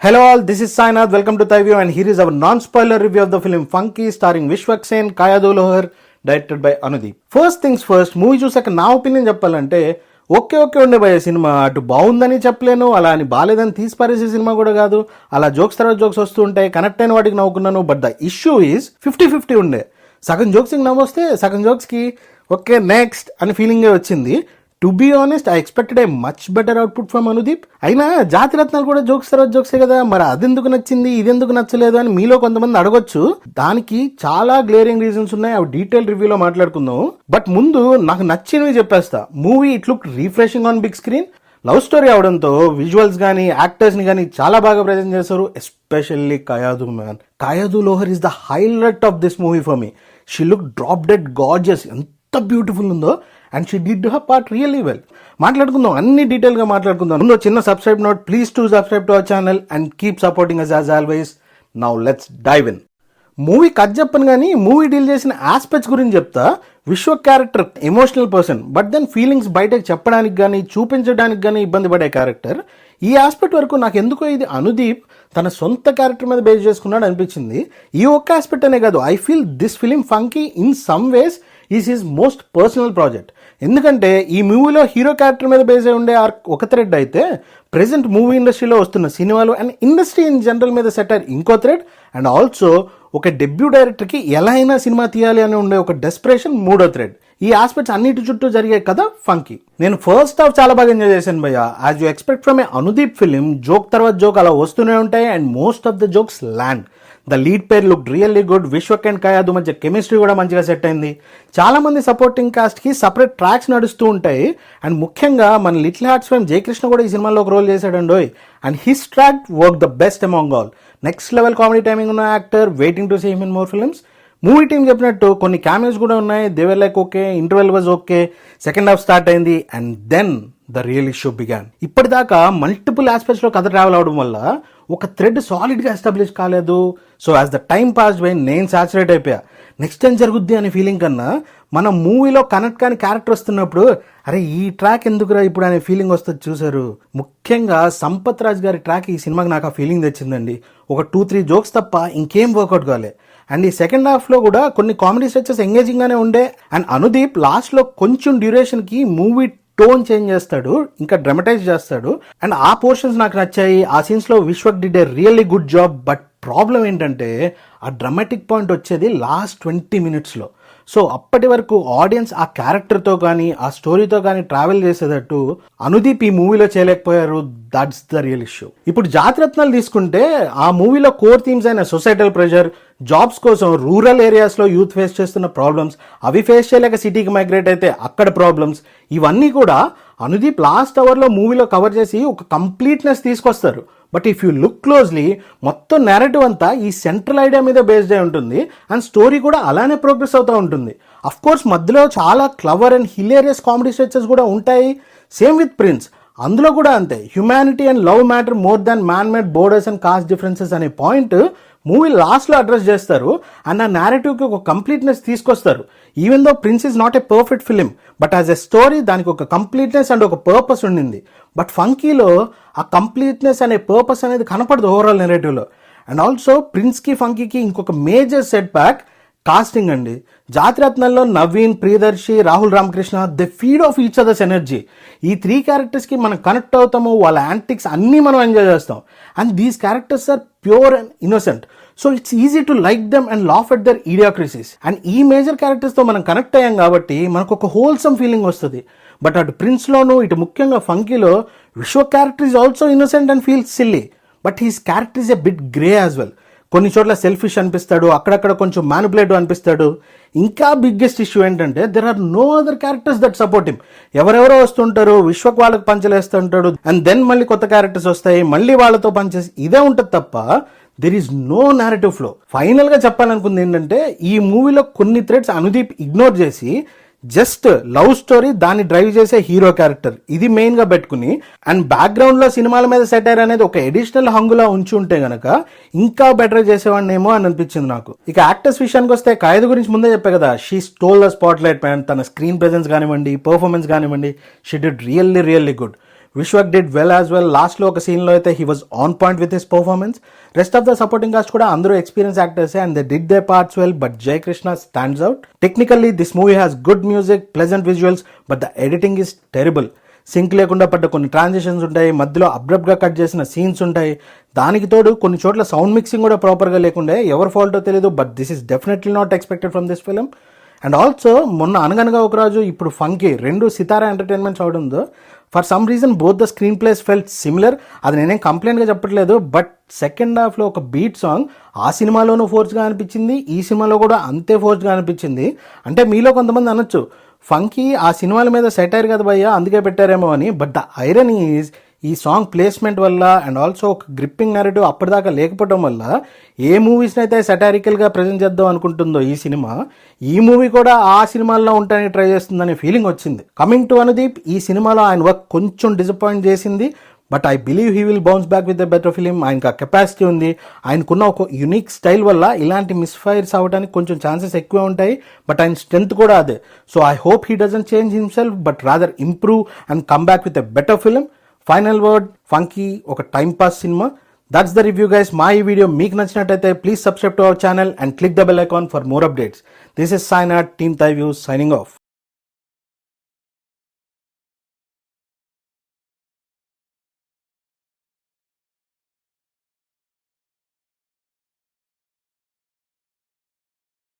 Hello all, this is Sainath. Welcome to Thaiview and here is our non-spoiler review of the film Funky starring Vishwak Sen, Kayadu Lohar, directed by Anudeep. First things first, movie చూసాక నా opinion చెప్పాలంటే okay ఉండే భయ cinema. అటు బాగుందని చెప్పలేను, అలా అని బాగాలేదని తీసి పారేసే సినిమా కూడా కాదు. అలా జోక్స్ తర్వాత జోక్స్ వస్తూ ఉంటాయి, కనెక్ట్ అయిన వాటికి నవ్వుకున్నాను. బట్ ద ఇష్యూ ఈజ్ 50-50 ఉండే. సగం జోక్స్కి నవ్వొస్తే సగం జోక్స్కి ఓకే నెక్స్ట్ అని ఫీలింగే వచ్చింది. To be honest, I expected a much better output from Anudeep. అయినా జాతిరత్నాలు కూడా జోక్స్ తర్వాత జోక్సే కదా, మరి అదెందుకు నచ్చింది ఇదెందుకు నచ్చలేదు అని మీలో కొంతమంది అడగొచ్చు. దానికి చాలా గ్లేరింగ్ రీజన్స్ ఉన్నాయి, అవి డీటెయిల్ రివ్యూలో మాట్లాడుకుందాం. బట్ ముందు నాకు నచ్చినవి చెప్పేస్తా. Movie it look refreshing on big screen. Love story అవడంతో విజువల్స్ కానీ యాక్టర్స్ ని కానీ చాలా బాగా ప్రెజెంట్ చేశారు. Especially Kayadu man. Kayadu Lohar is the highlight of this movie for me. She look drop dead gorgeous. ఎంత బ్యూటిఫుల్ ఉందో. And she did her part really well. మాట్లాడుకుందాం, అన్ని డీటెయిల్గా మాట్లాడుకుందాం. ముందు చిన్న subscribe note, please to subscribe to our channel and keep supporting us as always. Now let's dive in. Movie కథ చెప్పను కానీ మూవీ డీల్ చేసిన ఆస్పెక్ట్స్ గురించి చెప్తా. Vishwak character emotional person, but then feelings బయటకు చెప్పడానికి కానీ చూపించడానికి కానీ ఇబ్బంది పడే క్యారెక్టర్. ఈ ఆస్పెక్ట్ వరకు నాకు ఎందుకో ఇది అనుదీప్ తన సొంత క్యారెక్టర్ మీద బేస్ చేసుకున్నాడు అనిపించింది. ఈ ఒక్క ఆస్పెక్ట్ అనే కాదు, I feel this film funky in some ways is his most personal project. ఎందుకంటే ఈ మూవీలో హీరో క్యారెక్టర్ మీద బేస్ అయి ఉండే ఆర్క్ ఒక థ్రెడ్ అయితే, ప్రెసెంట్ మూవీ ఇండస్ట్రీలో వస్తున్న సినిమాలు అండ్ ఇండస్ట్రీ ఇన్ జనరల్ మీద సెట్ అయ్యారు ఇంకో థ్రెడ్. అండ్ ఆల్సో ఒక డెబ్యూ డైరెక్టర్కి ఎలా అయినా సినిమా తీయాలి అని ఉండే ఒక డెస్పరేషన్ మూడో థ్రెడ్. ఈ ఆస్పెక్ట్స్ అన్నిటి చుట్టూ జరిగాయి కదా ఫంకీ. నేను ఫస్ట్ హాఫ్ చాలా బాగా ఎంజాయ్ చేశాను భయ్య. As you expect from A Anudeep film, joke తర్వాత జోక్ అలా వస్తూనే ఉంటాయి and most of the jokes land. The lead pair look really good. Vishwak and Kayadu మధ్య కెమిస్ట్రీ కూడా మంచిగా సెట్ అయింది. చాలా మంది సపోర్టింగ్ కాస్ట్కి సపరేట్ ట్రాక్స్ నడుస్తూ ఉంటాయి. అండ్ ముఖ్యంగా మన లిటిల్ హార్ట్స్ ఫేమ్ జయకృష్ణ కూడా ఈ సినిమాలో ఒక రోల్ చేశాడండోయ్. And his track work the best among all. Next level comedy timing ఉన్న actor, waiting to see him in more films. Movie team చెప్పినట్టు కొన్ని క్యామియోస్ కూడా ఉన్నాయి. They were like okay, interval was okay. Second half start అయింది and then the real issue began. ఇప్పటిదాకా multiple ఆస్పెక్ట్స్లో కథ travel అవడం వల్ల ఒక థ్రెడ్ సాలిడ్గా ఎస్టాబ్లిష్ కాలేదు. So as the time pass by నేను సాచురేట్ అయిపోయా. నెక్స్ట్ టైం జరుగుద్ది అనే ఫీలింగ్ కన్నా మన మూవీలో కనెక్ట్ కాని క్యారెక్టర్ వస్తున్నప్పుడు అరే ఈ ట్రాక్ ఎందుకురా ఇప్పుడు అనే ఫీలింగ్ వస్తుంది చూసారు. ముఖ్యంగా సంపత్ రాజ్ గారి ట్రాక్ ఈ సినిమాకి నాకు ఆ ఫీలింగ్ తెచ్చిందండి. ఒక 2-3 జోక్స్ తప్ప ఇంకేం వర్కౌట్ కాలే. అండ్ ఈ సెకండ్ హాఫ్లో కూడా కొన్ని కామెడీ స్ట్రెచెస్ ఎంగేజింగ్గానే ఉండే. అండ్ అనుదీప్ లాస్ట్లో కొంచెం డ్యూరేషన్కి మూవీ టోన్ చేంజ్ చేస్తాడు, ఇంకా డ్రమటైజ్ చేస్తాడు. అండ్ ఆ పోర్షన్స్ నాకు నచ్చాయి. ఆ సీన్స్లో Vishwak did a really good job. But problem ఏంటంటే ఆ డ్రమాటిక్ పాయింట్ వచ్చేది లాస్ట్ 20 minutesలో. సో అప్పటి వరకు ఆడియన్స్ ఆ క్యారెక్టర్తో కానీ ఆ స్టోరీతో కానీ ట్రావెల్ చేసేటట్టు అనుదీప్ ఈ మూవీలో చేయలేకపోయారు. That's the real issue. ఇప్పుడు జాతిరత్నాలు తీసుకుంటే ఆ మూవీలో కోర్ థీమ్స్ అయిన సొసైటల్ ప్రెషర్, జాబ్స్ కోసం రూరల్ ఏరియాస్లో యూత్ ఫేస్ చేస్తున్న ప్రాబ్లమ్స్, అవి ఫేస్ చేయలేక సిటీకి మైగ్రేట్ అయితే అక్కడ ప్రాబ్లమ్స్, ఇవన్నీ కూడా అనుదీప్ లాస్ట్ అవర్లో మూవీలో కవర్ చేసి ఒక కంప్లీట్నెస్ తీసుకొస్తారు. But if you look closely మొత్తం నేరేటివ్ అంతా ఈ సెంట్రల్ ఐడియా మీద బేస్డ్ అయి ఉంటుంది. అండ్ స్టోరీ కూడా అలానే ప్రోగ్రెస్ అవుతూ ఉంటుంది. అఫ్ కోర్స్ మధ్యలో చాలా clever and hilarious comedy stretches కూడా ఉంటాయి. సేమ్ విత్ ప్రిన్స్, అందులో కూడా అంతే. Humanity and love matter more than man made borders and cost differences అనే పాయింట్ మూవీ లాస్ట్లో అడ్రస్ చేస్తారు. అండ్ ఆ నేరేటివ్కి ఒక కంప్లీట్నెస్ తీసుకొస్తారు. Even though prince is not a perfect film, but as a story దానికి ఒక కంప్లీట్నెస్ అండ్ ఒక purpose ఉండింది. బట్ ఫంకీలో ఆ కంప్లీట్నెస్ అనే పర్పస్ అనేది కనపడదు ఓవరాల్ నెరేటివ్లో. అండ్ ఆల్సో ప్రిన్స్కి ఫంకీకి ఇంకొక మేజర్ సెట్ బ్యాక్ కాస్టింగ్ అండి. జాతిరత్నాల్లో Naveen, Priyadarshi, Rahul Ramakrishna, they feed off each other's energy. ఈ 3 క్యారెక్టర్స్కి మనం కనెక్ట్ అవుతాము, వాళ్ళ యాంటిక్స్ అన్నీ మనం ఎంజాయ్ చేస్తాం. And these characters are pure and innocent. So it's easy to like them and laugh at their idiocracies. And ఈ మేజర్ క్యారెక్టర్స్తో మనం కనెక్ట్ అయ్యాం కాబట్టి మనకు ఒక హోల్సమ్ ఫీలింగ్ వస్తుంది. బట్ అటు ప్రిన్స్లోను ఇటు ముఖ్యంగా ఫంకీలో Vishwak character is also innocent and feels silly. But his character is a bit grey as well. కొన్ని చోట్ల సెల్ఫిష్ అనిపిస్తాడు, అక్కడక్కడ కొంచెం మ్యానిపులేటివ్ అనిపిస్తాడు. ఇంకా బిగ్గెస్ట్ ఇష్యూ ఏంటంటే there are no other characters that support him. ఎవరెవరో వస్తుంటారు, విశ్వక్ వాళ్ళకి పంచలేస్తుంటాడు, అండ్ దెన్ మళ్ళీ కొత్త క్యారెక్టర్స్ వస్తాయి, మళ్ళీ వాళ్ళతో పనిచేసి ఇదే ఉంటుంది తప్ప there is no narrative flow. ఫైనల్గా చెప్పాలనుకుంది ఏంటంటే ఈ మూవీలో కొన్ని థ్రెడ్స్ అనుదీప్ ఇగ్నోర్ చేసి జస్ట్ లవ్ స్టోరీ, దాన్ని డ్రైవ్ చేసే హీరో క్యారెక్టర్, ఇది మెయిన్గా పెట్టుకుని అండ్ బ్యాక్గ్రౌండ్లో సినిమాల మీద సెటైర్ అనేది ఒక ఎడిషనల్ హంగులా ఉంచి ఉంటే గనక ఇంకా బెటర్ చేసేవాడినేమో అని అనిపించింది నాకు. ఇక యాక్టర్స్ విషయానికి వస్తే కయాదు గురించి ముందే చెప్పే కదా, she stole the spotlight man. తన స్క్రీన్ ప్రెజెన్స్ కానివ్వండి, పర్ఫార్మెన్స్ కానివ్వండి, she did really good. Vishwak did well as well. లాస్ట్లో ఒక సీన్లో అయితే he was on point with his performance. Rest of the supporting cast కూడా అందరూ ఎక్స్పీరియన్స్ యాక్టర్సే and they did their parts well. But Jai Krishna stands out. Technically this movie has good music, pleasant visuals, but the editing is terrible. Sync లేకుండా పడ్డ కొన్ని transitions ఉంటాయి, మధ్యలో అబ్రప్ట్గా cut చేసిన scenes ఉంటాయి. దానికి తోడు కొన్ని చోట్ల సౌండ్ మిక్సింగ్ కూడా ప్రాపర్గా లేకుండే. ఎవరి ఫాల్టో తెలియదు, but this is definitely not expected from this film. And also మొన్న అనగనగా ఒక రాజు, ఇప్పుడు ఫంకీ, రెండు సితారా ఎంటర్టైన్మెంట్స్ అవడంతో for some reason both the screen place felt similar. అది నేనేం కంప్లైంట్గా చెప్పట్లేదు, బట్ సెకండ్ హాఫ్లో ఒక బీట్ సాంగ్ ఆ సినిమాలోనూ ఫోర్స్గా అనిపించింది, ఈ సినిమాలో కూడా అంతే ఫోర్స్గా అనిపించింది. అంటే మీలో కొంతమంది అనొచ్చు ఫంకీ ఆ సినిమాల మీద సెటైర్ కదా భయ్యా అందుకే పెట్టారేమో అని. బట్ ద ఐరన్ ఈజ్ ఈ సాంగ్ ప్లేస్మెంట్ వల్ల అండ్ ఆల్సో ఒక గ్రిప్పింగ్ నెరేటివ్ అప్పటిదాకా లేకపోవడం వల్ల ఏ మూవీస్ని అయితే సెటారికల్గా ప్రజెంట్ చేద్దాం అనుకుంటుందో ఈ సినిమా, ఈ మూవీ కూడా ఆ సినిమాల్లో ఉంటాయని ట్రై చేస్తుందనే ఫీలింగ్ వచ్చింది. కమింగ్ టు అనుదీప్, ఈ సినిమాలో ఆయన వర్క్ కొంచెం డిసప్పాయింట్ చేసింది. But I believe he will bounce back with a better film. ఆయనకు ఆ కెపాసిటీ ఉంది, ఆయనకున్న ఒక యునిక్ స్టైల్ వల్ల ఇలాంటి మిస్ఫైర్స్ అవ్వడానికి కొంచెం ఛాన్సెస్ ఎక్కువ ఉంటాయి. బట్ ఆయన స్ట్రెంత్ కూడా అదే. So I hope he doesn't change himself but rather improve and come back with a better film. Final word, Funky ఒక టైం పాస్ సినిమా. That's the review guys. మా ఈ వీడియో మీకు నచ్చినట్టయితే please subscribe to our channel and click the bell icon for more updates. This is Sainath, team thy views signing of.